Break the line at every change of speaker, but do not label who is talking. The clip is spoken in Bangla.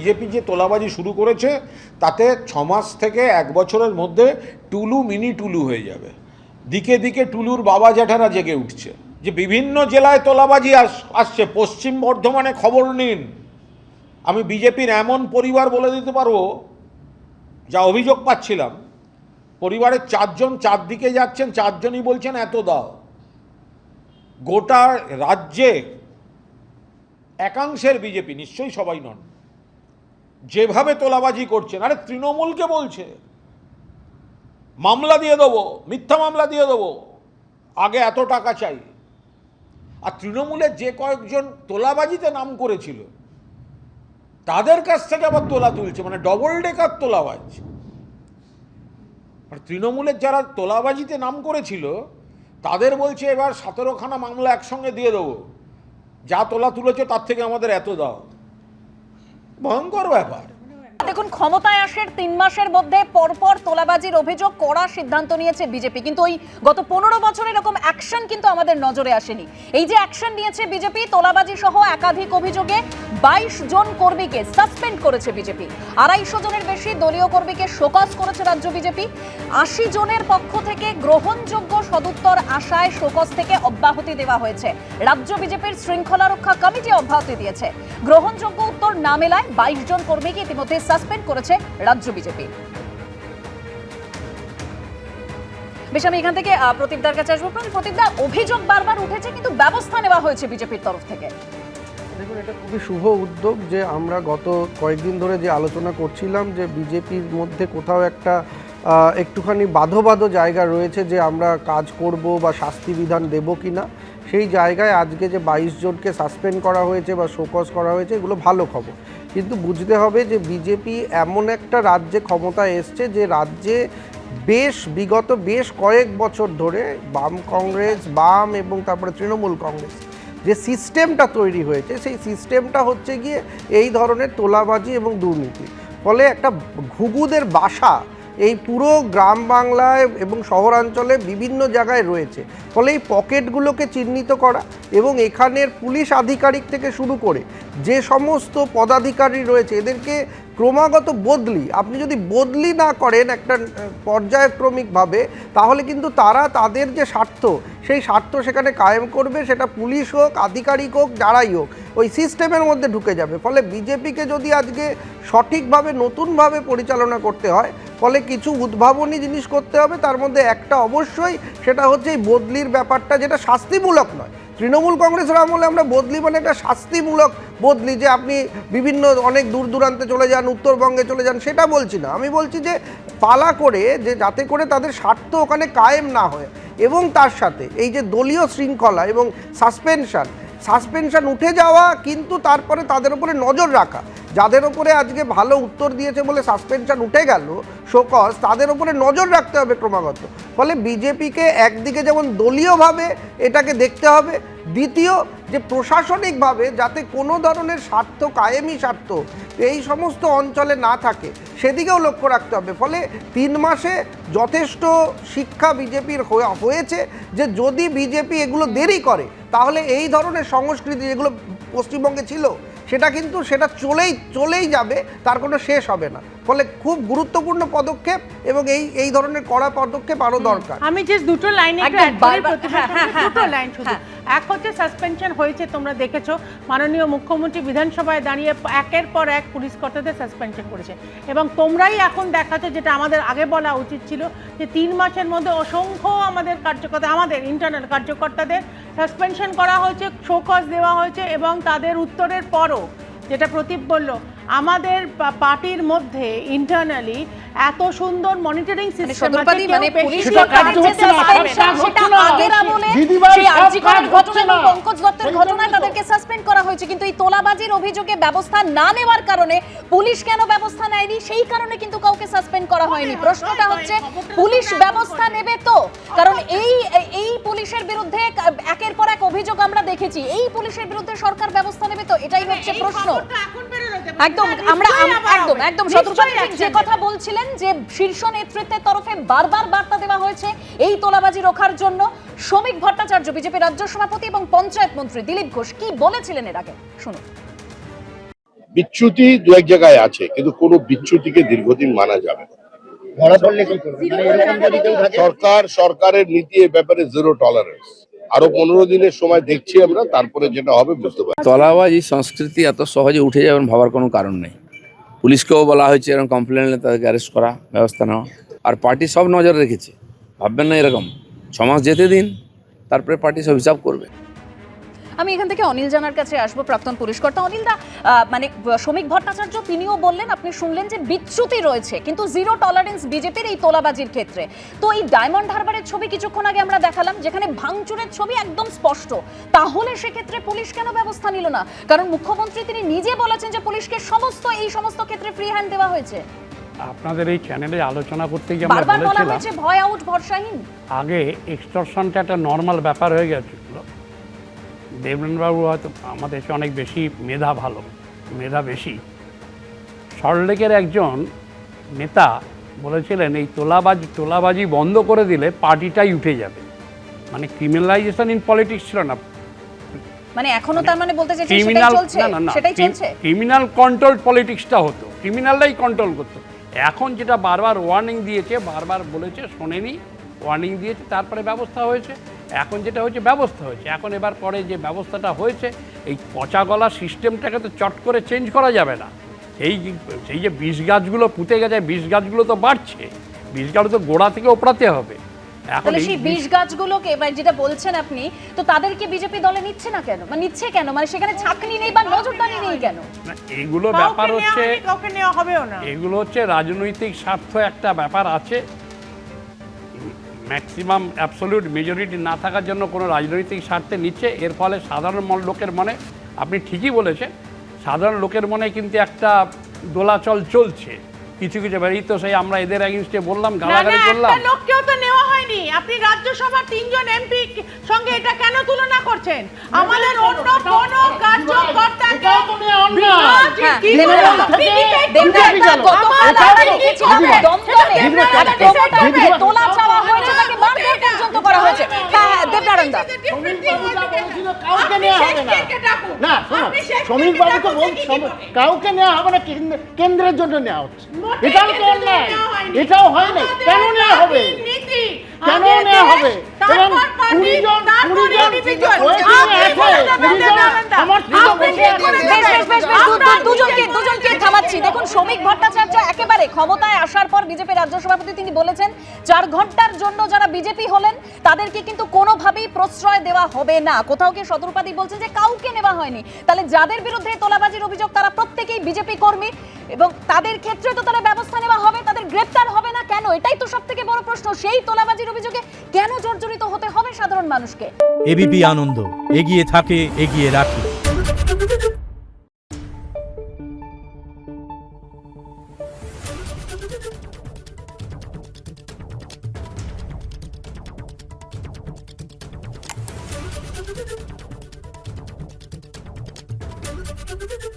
বিজেপি যে তোলাবাজি শুরু করেছে তাতে 6 মাস থেকে 1 বছরের মধ্যে টুলু মিনি টুলু হয়ে যাবে। দিকে দিকে টুলুর বাবা জ্যাঠারা জেগে উঠছে যে বিভিন্ন জেলায় তোলাবাজি আসছে। পশ্চিম বর্ধমানে খবর নিন, আমি বিজেপির এমন পরিবার বলে দিতে পারবো, যা অভিযোগ পাচ্ছিলাম, পরিবারের 4 জন 4 দিকে যাচ্ছেন, 4 জনই বলছেন এত দাও। গোটা রাজ্যে একাংশের বিজেপি, নিশ্চয়ই সবাই নন, যেভাবে তোলাবাজি করছেন, আরে তৃণমূলকে বলছে মামলা দিয়ে দেবো, মিথ্যা মামলা দিয়ে দেবো, আগে এত টাকা চাই। আর তৃণমূলের যে কয়েকজন তোলাবাজিতে নাম করেছিল তাদের কাছ থেকে আবার তোলা তুলছে, মানে ডবল ডেকার তোলাবাজ। আর তৃণমূলের যারা তোলাবাজিতে নাম করেছিল তাদের বলছে এবার 17খানা মামলা একসঙ্গে দিয়ে দেবো, যা তোলা তুলেছে তার থেকে আমাদের এত দাও। ভয়ঙ্কর ব্যাপার।
দেখুন, ক্ষমতায় আসার 3 মাসের মধ্যে পরপর তোলাবাজির অভিযোগ করার সিদ্ধান্ত নিয়েছে বিজেপি, কিন্তু ওই গত 15 বছর এরকম অ্যাকশন কিন্তু আমাদের নজরে আসেনি। এই যে অ্যাকশন নিয়েছে বিজেপি, তোলাবাজি সহ একাধিক অভিযোগে 22 জন কর্মীকে সাসপেন্ড করেছে বিজেপি। 250 জনের বেশি দলীয় কর্মীকে শোকজ করেছে রাজ্য বিজেপি। 80 জনের পক্ষ থেকে গ্রহণযোগ্য সদুত্তর আশায় শোকজ থেকে অব্যাহতি দেওয়া হয়েছে। রাজ্য বিজেপির শৃঙ্খলা রক্ষা কমিটি অব্যাহতি দিয়েছে। গ্রহণযোগ্য উত্তর না মেলায় 22 জন কর্মীকে ইতিমধ্যে সাসপেন্ড করেছে রাজ্য বিজেপি। বেশ, আমি এখান থেকে প্রদীপদার কাছে আসবো। প্রদীপদা, অভিযোগ বারবার উঠেছে কিন্তু ব্যবস্থা নেওয়া হয়েছে বিজেপির তরফ থেকে।
দেখুন, এটা খুবই শুভ উদ্যোগ যে আমরা গত কয়েকদিন ধরে যে আলোচনা করছিলাম যে বিজেপির মধ্যে কোথাও একটা একটুখানি বাধো জায়গা রয়েছে যে আমরা কাজ করব বা শাস্তি বিধান দেব কি না, সেই জায়গায় আজকে যে 22 জনকে সাসপেন্ড করা হয়েছে বা শোকজ করা হয়েছে, এগুলো ভালো খবর। কিন্তু বুঝতে হবে যে বিজেপি এমন একটা রাজ্যে ক্ষমতায় এসছে যে রাজ্যে বিগত বেশ কয়েক বছর ধরে বাম এবং তারপরে তৃণমূল কংগ্রেস যে সিস্টেমটা তৈরি হয়েছে, সেই সিস্টেমটা হচ্ছে গিয়ে এই ধরনের তোলাবাজি এবং দুর্নীতি। ফলে একটা ঘুঘুদের বাসা এই পুরো গ্রাম বাংলায় এবং শহরাঞ্চলে বিভিন্ন জায়গায় রয়েছে। ফলে এই পকেটগুলোকে চিহ্নিত করা এবং এখানের পুলিশ আধিকারিক থেকে শুরু করে যে সমস্ত পদাধিকারী রয়েছে এদেরকে ক্রমাগত আপনি যদি বদলি না করেন একটা পর্যায়ক্রমিকভাবে, তাহলে কিন্তু তারা তাদের যে স্বার্থ সেই স্বার্থ সেখানে কায়েম করবে, সেটা পুলিশ হোক, আধিকারিক হোক, যারাই হোক, ওই সিস্টেমের মধ্যে ঢুকে যাবে। ফলে বিজেপিকে যদি আজকে সঠিকভাবে নতুনভাবে পরিচালনা করতে হয়, ফলে কিছু উদ্ভাবনী জিনিস করতে হবে। তার মধ্যে একটা অবশ্যই সেটা হচ্ছে এই বদলির ব্যাপারটা, যেটা শাস্তিমূলক নয়। তৃণমূল কংগ্রেসের আমলে আমরা বদলি মানে একটা শাস্তিমূলক বদলি, যে আপনি বিভিন্ন অনেক দূর দূরান্তে চলে যান, উত্তরবঙ্গে চলে যান, সেটা বলছি না। আমি বলছি যে পালা করে, যে যাতে করে তাদের স্বার্থ ওখানে কায়েম না হয়, এবং তার সাথে এই যে দলীয় শৃঙ্খলা এবং সাসপেনশন উঠে যাওয়া, কিন্তু তারপরে তাদের উপরে নজর রাখা। যাদের উপরে আজকে ভালো উত্তর দিয়েছে বলে সাসপেনশন উঠে গেল, শোকজ, তাদের উপরে নজর রাখতে হবে ক্রমাগত। ফলে বিজেপিকে একদিকে যেমন দলীয়ভাবে এটাকে দেখতে হবে, দ্বিতীয় যে প্রশাসনিকভাবে যাতে কোনো ধরনের কায়েমি স্বার্থ এই সমস্ত অঞ্চলে না থাকে, সেদিকেও লক্ষ্য রাখতে হবে। ফলে 3 মাসে যথেষ্ট শিক্ষা বিজেপির হয়েছে যে যদি বিজেপি এগুলো দেরি করে, তাহলে এই ধরনের সংস্কৃতি যেগুলো পশ্চিমবঙ্গে ছিল সেটা চলেই যাবে, তার কোনো শেষ হবে না। ফলে খুব গুরুত্বপূর্ণ পদক্ষেপ, এবং এই ধরনের কড়া পদক্ষেপ আরো দরকার।
আমি জাস্ট দুটো লাইন দুটো লাইন শুধু। এক হচ্ছে সাসপেনশন হয়েছে, তোমরা দেখেছো মাননীয় মুখ্যমন্ত্রী বিধানসভায় দাঁড়িয়ে একের পর এক পুলিশ কর্তাদের সাসপেনশন করেছে, এবং তোমরাই এখন দেখাচ্ছ যেটা আমাদের আগে বলা উচিত ছিল, যে 3 মাসের মধ্যে অসংখ্য আমাদের ইন্টারনাল কার্যকর্তাদের সাসপেনশন করা হয়েছে, শোকজ দেওয়া হয়েছে, এবং তাদের উত্তরের পরও যেটা প্রদীপ বলল, আমাদের পার্টির মধ্যে ইন্টারনালি এত সুন্দর মনিটরিং সিস্টেম
তাদেরকে সাসপেন্ড করা হয়েছে, কিন্তু এই তোলাবাজির অভিযোগে ব্যবস্থা না নেওয়ার কারণে পুলিশ কেন ব্যবস্থা নেয়নি, সেই কারণে কিন্তু কাউকে সাসপেন্ড করা হয়নি। প্রশ্নটা হচ্ছে পুলিশ ব্যবস্থা নেবে তো? কারণ এই পুলিশের বিরুদ্ধে একের পর এক অভিযোগ আমরা দেখেছি, এই পুলিশের বিরুদ্ধে সরকার ব্যবস্থা নেবে তো? এটাই হচ্ছে প্রশ্ন। একদম যে কথা বলছিলেন যে শীর্ষ নেতৃত্বের তরফে বারবার বার্তা দেওয়া হয়েছে এই তোলাবাজি রোখার জন্য। শ্রমিক ভট্টাচার্য, বিজেপি রাজ্য সভাপতি এবং পঞ্চায়েত মন্ত্রী দিলীপ ঘোষ কি বলেছিলেন এর আগে, শুনুন।
বিচ্যুতি দু এক জায়গায় আছে, কিন্তু কোনো বিচ্যুতিকে দীর্ঘদিন মানা যাবে না।
ধরা পড়লে কি করবে? মানে এরকম যদি কেউ থাকে,
সরকারের নীতি এ ব্যাপারে জিরো টলারেন্স। আরো 15 দিনের সময় দেখছি আমরা, তারপরে যেটা হবে বুঝতে পারছি।
তলাবাজি সংস্কৃতি এত সহজে উঠে যাবেন ভাবার কোনো কারণ নেই। পুলিশকেও বলা হয়েছে এরকম কমপ্লেন এলে তাদেরকে অ্যারেস্ট করা, ব্যবস্থা নেওয়া। আর পার্টি সব নজর রেখেছে, ভাববেন না এরকম 6 মাস যেতে দিন, তারপরে পার্টি সব হিসাব করবে।
আমি এখান থেকে অনিল জানার কাছে আসবো, প্রাক্তন পুলিশ কর্তা। অনিল দা, মানে শ্রমিক ভট্টাচার্য তিনিও বললেন, আপনি শুনলেন যে বিচ্যুতি রয়েছে, কিন্তু জিরো টলারেন্স বিজেপির এই তোলাবাজির ক্ষেত্রে। তো এই ডায়মন্ড হারবারের ছবি কিছুক্ষণ আগে আমরা দেখালাম, যেখানে ভাঙচুরের ছবি একদম স্পষ্ট। তাহলে সেক্ষেত্রে পুলিশ কেন ব্যবস্থা নিল না? কারণ মুখ্যমন্ত্রী তিনি নিজে বলেছেন যে পুলিশকে এই সমস্ত ক্ষেত্রে ফ্রি হ্যান্ড দেওয়া হয়েছে।
আপনাদের এই চ্যানেলে আলোচনা করতে গিয়ে আমরা
বারবার বলা
বলেছিলাম
হয়েছে ভয় আউট, ভরসাহীন।
আগে এক্সটর্শনটা একটা নর্মাল ব্যাপার হয়ে গেছিল। দেবেন্দ্রবাবু হয়তো আমাদের দেশে অনেক বেশি মেধা বেশি। সল্টলেকের একজন নেতা বলেছিলেন এই তোলাবাজি বন্ধ করে দিলে পার্টিটাই উঠে যাবে। মানে ক্রিমিনালাইজেশন ইন পলিটিক্স ছিল না,
মানে এখনো তার মানে বলতে চাইছেন সেটাই চলছে, সেটাই চলছে।
ক্রিমিনাল কন্ট্রোল পলিটিক্সটা হতো, ক্রিমিনালরাই কন্ট্রোল করতো। এখন যেটা বারবার ওয়ার্নিং দিয়েছে, বারবার বলেছে, শোনেনি, ওয়ার্নিং দিয়েছে, তারপরে ব্যবস্থা হয়েছে। এখন যেটা হয়েছে ব্যবস্থা হয়েছে, এখন এবার পরে যে ব্যবস্থাটা হয়েছে, এই পচা গলা সিস্টেমটাকে তো চট করে চেঞ্জ করা যাবে না। সেই যে বিষ গাছগুলো পুঁতে গেছে, বিষ গাছগুলো তো বাড়ছে, বিষ গাছ তো গোড়া থেকে ওপরাতে হবে। এখন
সেই বিষ গাছগুলোকে যেটা বলছেন আপনি, তো তাদেরকে বিজেপি দলে নিচ্ছে না কেন? মানে নিচ্ছে কেন? মানে সেখানে ছাকনি নেই বা নজরদারি নেই কেন?
এইগুলো ব্যাপার হচ্ছে,
কাউকে নেওয়া হবেও না।
এগুলো হচ্ছে রাজনৈতিক স্বার্থ একটা ব্যাপার আছে। ম্যাক্সিমাম অ্যাবসলিউট মেজরিটি না থাকার জন্য কোনো রাজনৈতিক স্বার্থে নিচ্ছে। এর ফলে সাধারণ লোকের মনে, আপনি ঠিকই বলেছেন, সাধারণ লোকের মনে কিন্তু একটা দোলাচল চলছে। কিছু এই তো সেই আমরা এদের এগেইনস্টে বললাম, গালাগালি করলাম।
একটা লোককেও তো নেওয়া হয়নি। আপনি রাজ্যসভার 3 জন এমপি সঙ্গে এটা কেন তুলনা করছেন? আমাদের অন্য কোনো কার্যকর্তাকে
তোলা চাওয়া হয়েছে, তাকে মারধর পর্যন্ত করা হয়েছে। দেবনারায়ণদা,
কাউকে নেওয়া হবে না। শ্রমিক বাবুকে বলছেন কাউকে নেওয়া হবে না, কেন্দ্রের জন্য নেওয়া হচ্ছে। এটাও তো অন্যায়, এটাও হয় না। কেন নেওয়া হবে? কেন নেওয়া হবে? এবং 20 জন
দুজনকে থামাচ্ছি। দেখুন, শ্রমিক ভট্টাচার্য একেবারে ক্ষমতায় আসার পর বিজেপি রাজ্য সভাপতি তিনি বলেছেন 4 ঘন্টার জন্য যারা বিজেপি হলেন তাদেরকে কিন্তু কোনোভাবেই প্রশ্রয় দেওয়া হবে না। কোথাও কি সতর্কবাদী বলছেন যে কাউকে নেওয়া হয়নি, তাহলে যাদের বিরুদ্ধে তোলাবাজির অভিযোগ তারা প্রত্যেকেই বিজেপি কর্মী, এবং তাদের ক্ষেত্রে তো তারা ব্যবস্থা নেওয়া হবে, তাদের গ্রেপ্তার হবে না কেন? এটাই তো সবথেকে বড় প্রশ্ন। সেই তোলাবাজির অভিযোগে কেন জর্জরিত হতে হবে সাধারণ মানুষকে?
এবিপি আনন্দ, এগিয়ে থাকে, এগিয়ে রাখে।
Thank you.